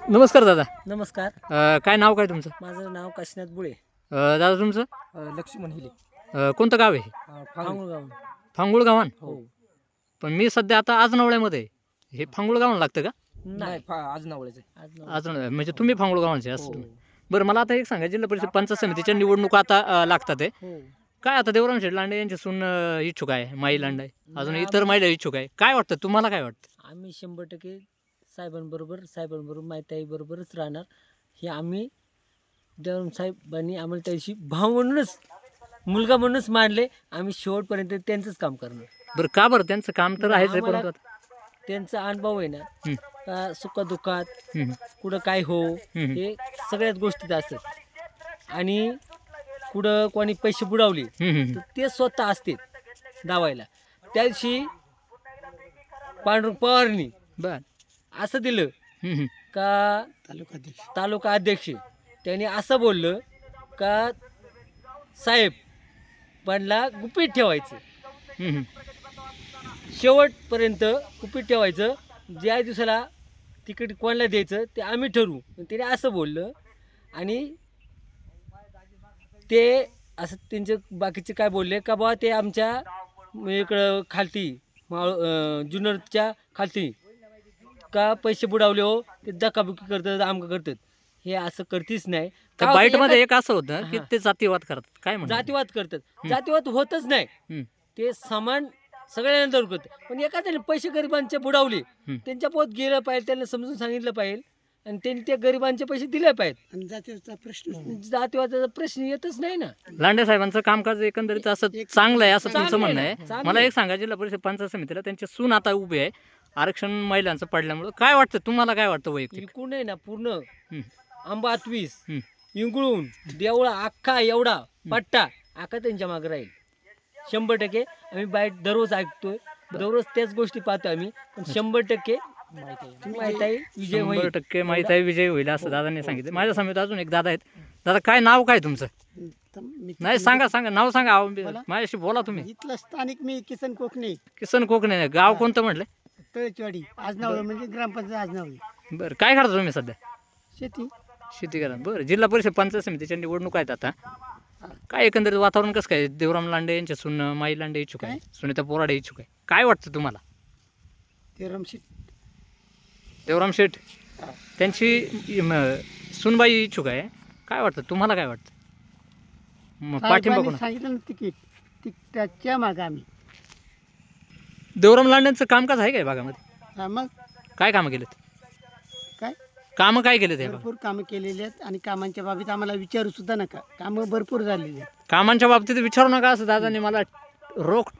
नमस्कार दादा. नमस्कार. काय नाव काय तुमचं? माझं नाव काशीनाथ बुळे. दादा तुमचं लक्ष्मण हिले. कोणतं गाव आहे? फांगुळगाव. फांगुळ गावान. हो. पण मी सध्या आता आजनवळ्यामध्ये आहे. हे फांगुळ गावान लागतं का? नाही आज नावळेच आहे. आजनवळे म्हणजे तुम्ही फांगुळ गावांचे असं हो. तुम्ही. बरं मला आता एक सांगा, जिल्हा परिषद पंचायत समितीच्या निवडणुका आता लागतात आहे. हो. काय आता देवराम शेठ लांडे यांची सून इच्छुक आहे, माई लांडे, अजून नाही, इतर महिला इच्छुक आहे. काय वाटतं तुम्हाला, काय वाटतं? आम्ही 100% साहेबांबरोबर माहिताईबरोबरच राहणार. हे आम्ही देवराम साहेबांनी आम्हाला त्याशी भाव म्हणूनच, मुलगा म्हणूनच मानले. आम्ही शेवटपर्यंत त्यांचंच काम करणार. बरं का बरं, त्यांचं काम तर आहेच आहे, आम्हाला परंतु त्यांचा अनुभव आहे ना, हं, का सुखदुःखात हं, कुठं काय हो, हं. हे सगळ्याच गोष्टीत असतात. आणि कुठं कोणी पैसे बुडवले हं, हं, तर ते स्वतः असते दावायला. त्या दिवशी पांडुरंग पवारनी बरं. असं दिलं हं, हं. का तालुका अध्यक्ष त्यांनी असं बोललं का साहेब पणला गुपित ठेवायचं, हं, हं. शेवटपर्यंत गुपित ठेवायचं. ज्या दिवसाला तिकीट कोणाला द्यायचं ते आम्ही ठरवू. त्याने असं बोललं. आणि ते असं त्यांचे बाकीचे काय बोलले का बा ते आमच्या इकडं खालती जुन्नरच्या खालती का पैसे बुडावले हो, ते दकाबुकी करतात, आमकं करतात. हे असं करतीच नाही. त्या का होतं बाईटमध्ये एक असं होतं की हां. ते जातीवाद करतात. काय म्हणतात? जातीवाद करतात. जातीवाद होतच नाही. हं, ते समान सगळ्यांना धरून करतात. पण एखाद्याने पैसे गरिबांचे बुडावले, हं. त्यांच्या पोत गेलं पाहिजे, त्यांना समजून सांगितलं पाहिजे आणि त्यांनी त्या गरिबांचे पैसे दिले पाहिजेत. आणि जातीवादाचा प्रश्न येतच नाही ना. लांडे साहेबांचं कामकाज एकंदरीत असं चांगलं आहे असं तुमचं चांगलं आहे म्हणणं ना, आहे. चांगलं मला आहे. एक सांगा, जिल्हा परिषद पंचायत समितीला त्यांची सून आता उभी आहे. आरक्षण महिलांचं पडल्यामुळं काय वाटतं तुम्हाला, काय वाटतं वैयक्तिक? इकडून आहे ना पूर्ण हं, आंबा 28 हं. इंगळून देवळा अख्खा एवढा पट्टा अख्खा त्यांच्या मागे राहील 100%. आम्ही बाईट दररोज ऐकतोय, दररोज त्याच गोष्टी पाहतो आम्ही. पण 100% माहिती आहे विजय होईल. 100% माहीत आहे विजय होईल असं दादांनी सांगितलं. माझ्या समितीत अजून एक दादा आहेत. दादा काय नाव काय तुमचं? नाही सांगा नाव सांगा. अहो, माझ्याशी बोला तुम्ही. इथलं स्थानिक मी किसन कोकणे, किसन कोकणे. गाव कोणतं म्हटलं? तळेचवाडी, आजनावळे म्हणजे ग्रामपंचायत आजनावळे. बरं काय करता तुम्ही सध्या? शेती. शेती करा. बरं, जिल्हा परिषद पंचायत समितीच्या निवडणूक आहेत आता. काय एकंदरीत वातावरण कसं काय? देवराम लांडे यांच्या सून माई लांडे इच्छुक आहे, सुनीता पोराडे इच्छुक आहे. काय वाटतं तुम्हाला? देवराम शेठ त्यांची सुनबाई इच्छुक आहे. काय वाटतं तुम्हाला, काय वाटतं? पाठिंबा कोण? सांगितलं ना तिकीट त्याच्या मागे आम्ही. देवराम लांडेंचं कामकाज आहे काय भागामध्ये? हा, मग काय कामं केलेत? काय कामं काय केलेत? हे भरपूर कामं केलेली आहेत आणि कामांच्या बाबतीत आम्हाला विचारू सुद्धा नका. कामं भरपूर झालेली आहेत. कामांच्या बाबतीत विचारू नका असं दादांनी मला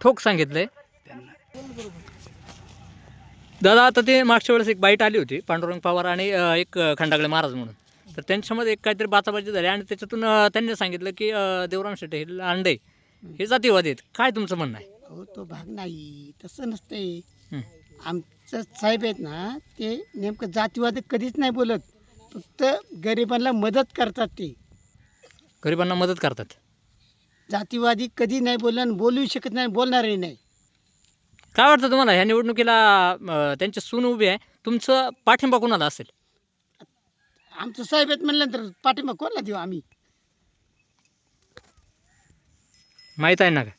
ठोक सांगितलंय. दादा आता ते मागच्या वेळेस एक बाईट आली होती, पांडुरंग पवार आणि एक खंडागळे महाराज म्हणून. तर त्यांच्यामध्ये एक काहीतरी बाचाबाची झाली आणि त्याच्यातून त्यांनी सांगितलं की देवराम शेट्टे हे लांडे हे जातीवादी आहेत. काय तुमचं म्हणणं आहे? हो, तो भाग नाही, तसं नसते. हं. आमचं साहेब आहेत ना, ते नेमकं जातीवाद कधीच नाही बोलत. फक्त गरिबांना मदत करतात. ते गरिबांना मदत करतात. जातीवादी कधी नाही बोलणार आणि बोलू शकत नाही, बोलणारही नाही. काय वाटतं तुम्हाला ह्या निवडणुकीला त्यांची सून उभी आहे, तुमचं पाठिंबा कोणाला असेल? आमचं साहेब आहेत म्हणल्यानंतर पाठिंबा कोणाला देऊ आम्ही? माहीत आहे ना का?